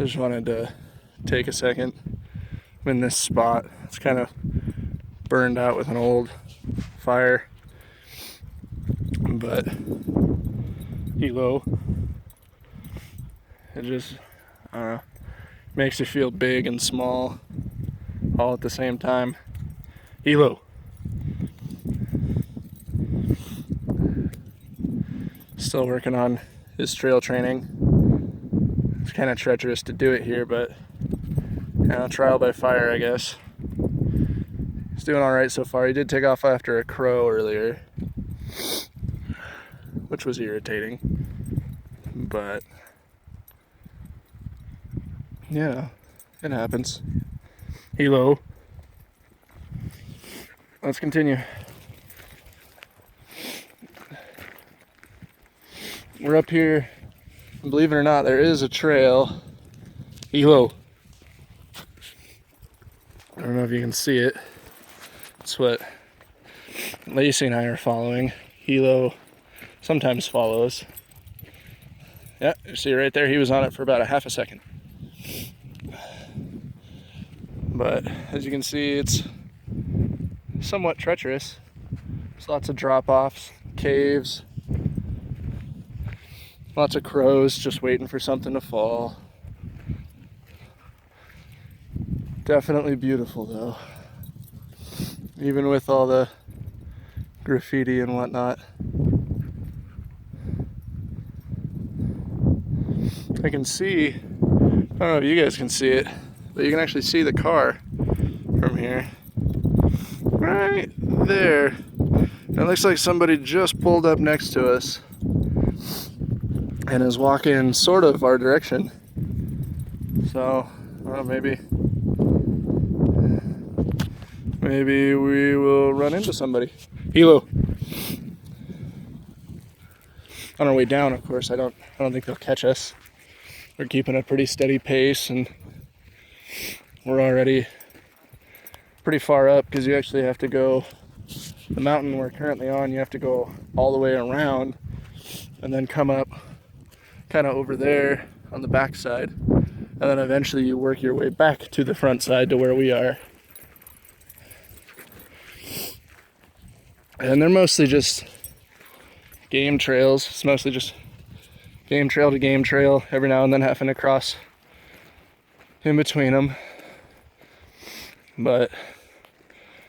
I just wanted to take a second. I'm in this spot. It's kind of burned out with an old fire, but Hilo, it just makes you feel big and small all at the same time. Hilo. Still working on his trail training. It's kind of treacherous to do it here, but trial by fire, I guess. He's doing all right so far. He did take off after a crow earlier, which was irritating, but yeah, it happens. Hilo. Let's continue. We're up here, and believe it or not, there is a trail. Hilo. I don't know if you can see it. It's what Lacey and I are following. Hilo sometimes follows. Yeah, you see right there, he was on it for about a half a second. But as you can see, it's somewhat treacherous. There's lots of drop-offs, caves, lots of crows just waiting for something to fall. Definitely beautiful though, even with all the graffiti and whatnot. I can see, I don't know if you guys can see it, but you can actually see the car from here. Right there. And it looks like somebody just pulled up next to us and is walking sort of our direction. So, I don't know, maybe we will run into somebody. Hilo. On our way down, of course, I don't think they'll catch us. We're keeping a pretty steady pace, and we're already pretty far up because you actually have to go, the mountain we're currently on, you have to go all the way around and then come up kind of over there on the back side, and then eventually you work your way back to the front side to where we are. And they're mostly just game trails. It's mostly just game trail to game trail, every now and then having to cross in between them. But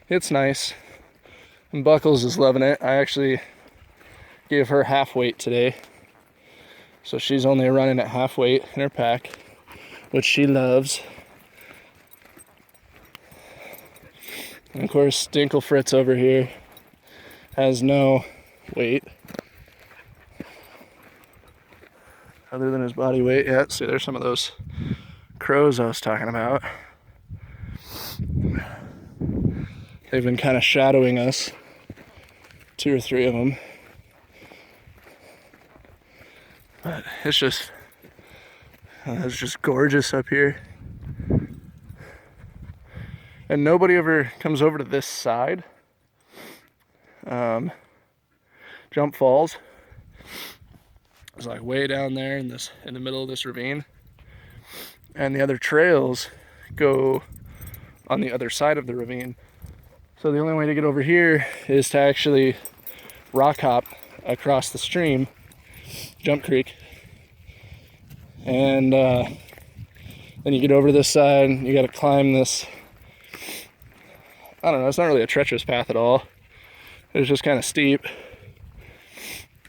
it's nice. And Buckles is loving it. I actually gave her half weight today, so she's only running at half weight in her pack, which she loves. And of course, Dinkle Fritz over here has no weight other than his body weight. Yeah, see, there's some of those crows I was talking about. They've been kind of shadowing us, 2 or 3 of them. But it's just gorgeous up here. And nobody ever comes over to this side. Jump Falls is like way down there in the middle of this ravine, and the other trails go on the other side of the ravine. So the only way to get over here is to actually rock hop across the stream, Jump Creek, and then you get over to this side. You got to climb this, I don't know, it's not really a treacherous path at all. It's just kind of steep,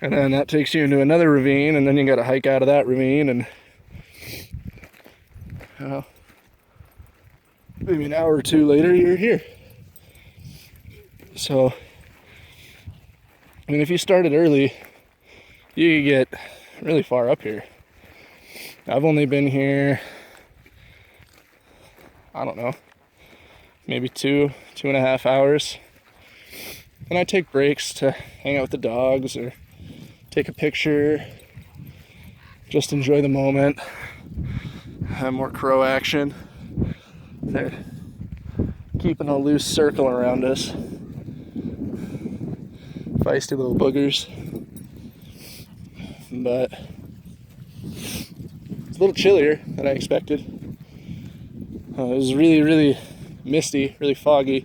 and then that takes you into another ravine, and then you got to hike out of that ravine, and maybe an hour or 2 later you're here. So I mean, if you started early, you could get really far up here. I've only been here, I don't know, maybe 2.5 hours. And I take breaks to hang out with the dogs or take a picture, just enjoy the moment, have more crow action. They're keeping a loose circle around us. Feisty little boogers. But little chillier than I expected. It was really, really misty, really foggy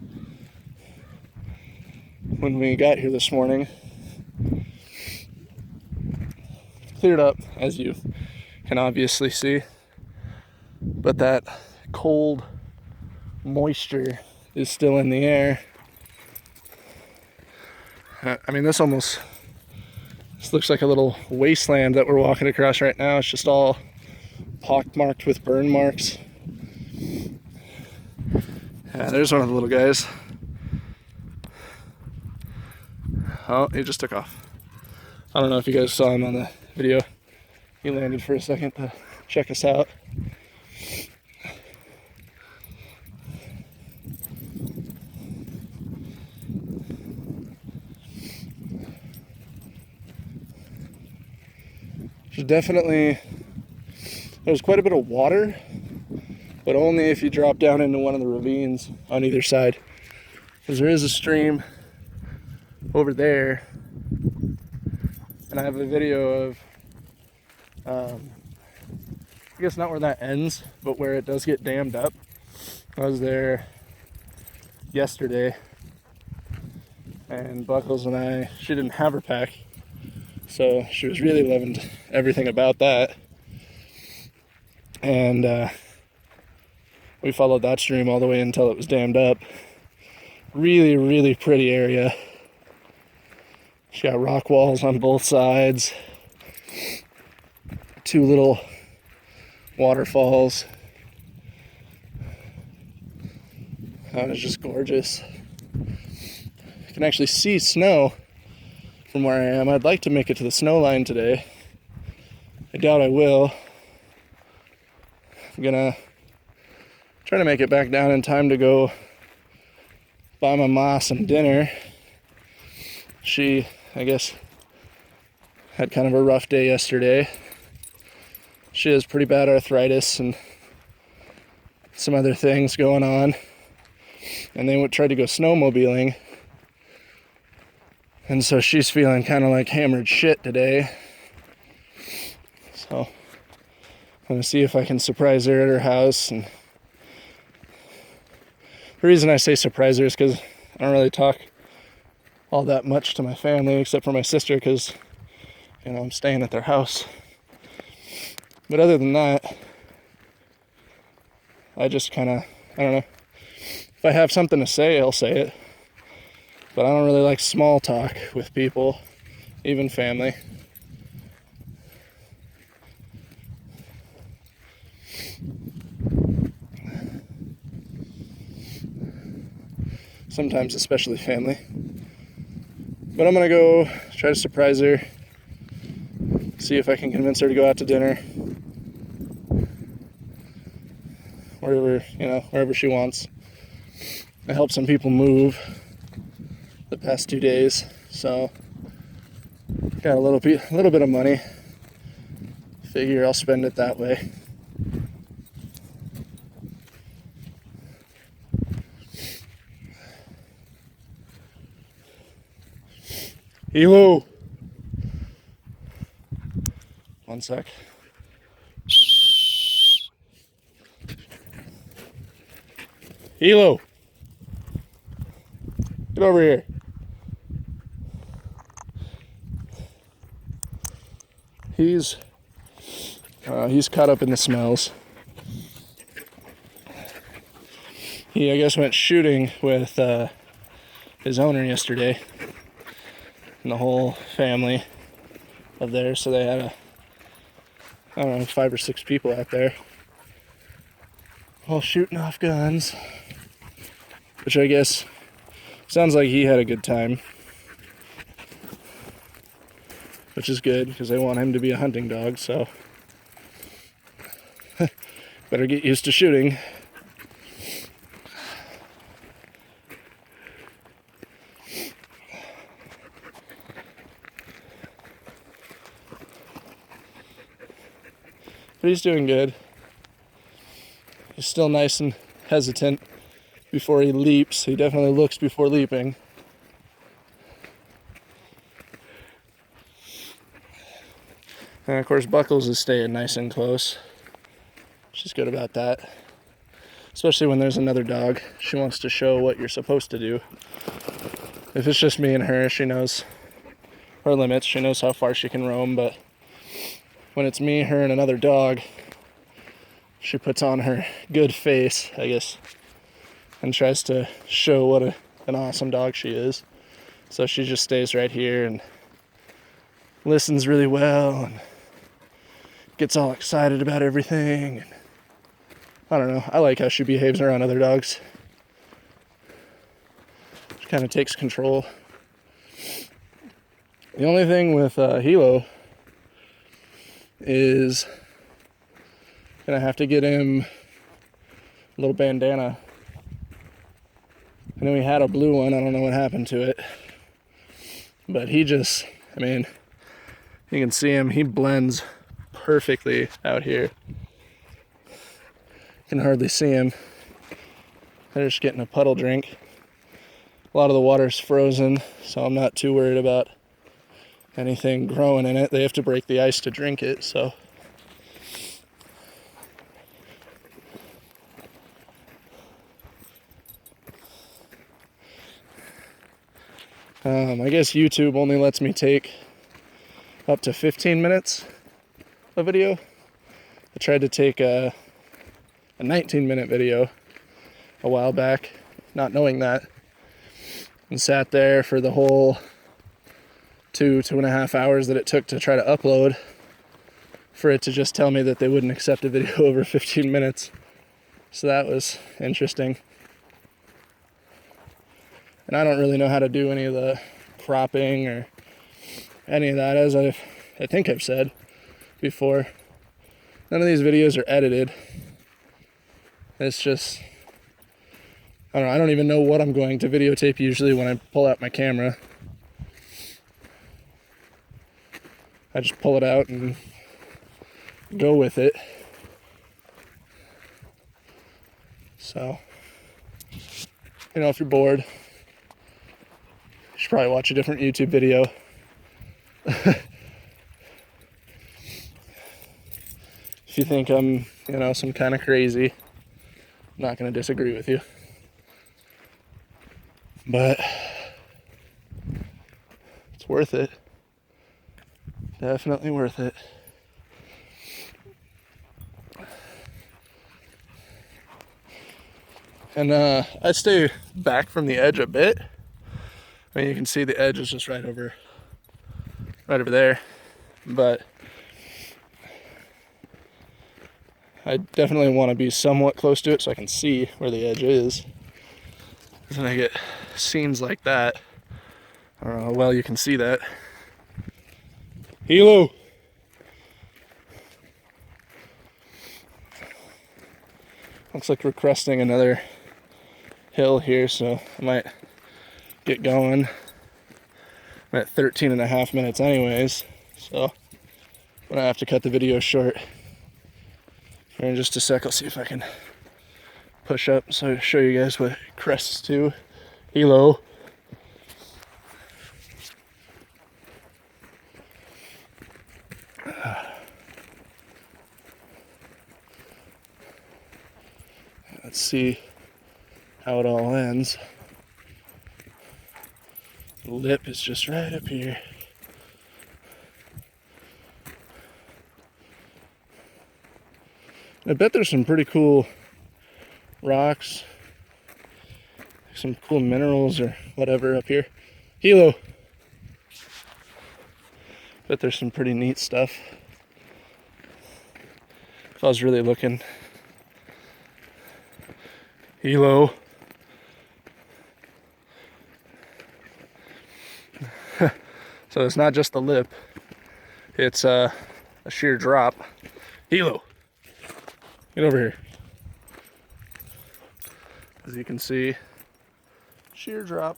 when we got here this morning. Cleared up, as you can obviously see, but that cold moisture is still in the air. I mean, this looks like a little wasteland that we're walking across right now. It's just all pockmarked with burn marks. Yeah, there's one of the little guys. Oh, he just took off. I don't know if you guys saw him on the video. He landed for a second to check us out. There's quite a bit of water, but only if you drop down into one of the ravines on either side. Because there is a stream over there, and I have a video of, I guess not where that ends, but where it does get dammed up. I was there yesterday, and Buckles and she didn't have her pack, so she was really loving everything about that. And we followed that stream all the way until it was dammed up. Really, really pretty area. She got rock walls on both sides. 2 little waterfalls. That was just gorgeous. You can actually see snow from where I am. I'd like to make it to the snow line today. I doubt I will. I'm gonna try to make it back down in time to go buy my ma some dinner. She, I guess, had kind of a rough day yesterday. She has pretty bad arthritis and some other things going on. And they tried to go snowmobiling. And so she's feeling kind of like hammered shit today. So I'm going to see if I can surprise her at her house. And the reason I say surprise her is because I don't really talk all that much to my family except for my sister, because, you know, I'm staying at their house. But other than that, I just kind of, I don't know. If I have something to say, I'll say it. But I don't really like small talk with people, even family. Sometimes, especially family. But I'm gonna go try to surprise her. See if I can convince her to go out to dinner. Wherever she wants. I helped some people move the past 2 days, so got a little bit of money. Figure I'll spend it that way. Hello. One sec. Hilo, get over here. He's caught up in the smells. He, I guess, went shooting with his owner yesterday and the whole family of theirs. So they had I don't know, 5 or 6 people out there all shooting off guns. Which I guess sounds like he had a good time. Which is good, because they want him to be a hunting dog, so better get used to shooting. But he's doing good. He's still nice and hesitant before he leaps. He definitely looks before leaping. And of course, Buckles is staying nice and close. She's good about that. Especially when there's another dog. She wants to show what you're supposed to do. If it's just me and her, she knows her limits. She knows how far she can roam, but when it's me, her, and another dog, she puts on her good face, I guess, and tries to show what an awesome dog she is. So she just stays right here and listens really well and gets all excited about everything. And I don't know. I like how she behaves around other dogs. She kind of takes control. The only thing with Hilo is gonna have to get him a little bandana. I know he had a blue one. I don't know what happened to it. But he just, I mean, you can see him. He blends perfectly out here. You can hardly see him. They're just getting a puddle drink. A lot of the water's frozen, so I'm not too worried about anything growing in it. They have to break the ice to drink it, so. I guess YouTube only lets me take up to 15 minutes of video. I tried to take a 19-minute video a while back, not knowing that, and sat there for the whole 2.5 hours that it took to try to upload for it to just tell me that they wouldn't accept a video over 15 minutes. So that was interesting. And I don't really know how to do any of the cropping or any of that, as I think I've said before. None of these videos are edited. It's just, I don't know, I don't even know what I'm going to videotape usually when I pull out my camera. I just pull it out and go with it. So, you know, if you're bored, you should probably watch a different YouTube video. If you think I'm, you know, some kind of crazy, I'm not going to disagree with you. But it's worth it. Definitely worth it. And I stay back from the edge a bit. I mean, you can see the edge is just right over there. But I definitely want to be somewhat close to it so I can see where the edge is. Then I get scenes like that. I don't know how well you can see that. Hilo! Looks like we're cresting another hill here, so I might get going. I'm at 13.5 minutes anyways, so I'm gonna have to cut the video short. Here in just a sec, I'll see if I can push up so I show you guys what it crests to. Hilo. Let's see how it all ends. The lip is just right up here. I bet there's some pretty cool rocks, some cool minerals or whatever up here. Hilo. Bet there's some pretty neat stuff. If I was really looking. Hilo. So it's not just the lip, it's a sheer drop. Hilo. Get over here. As you can see, sheer drop.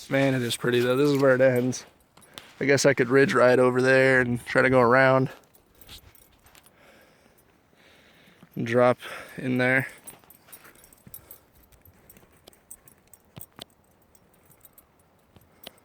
Man, it is pretty though. This is where it ends. I guess I could ridge ride over there and try to go around and drop in there.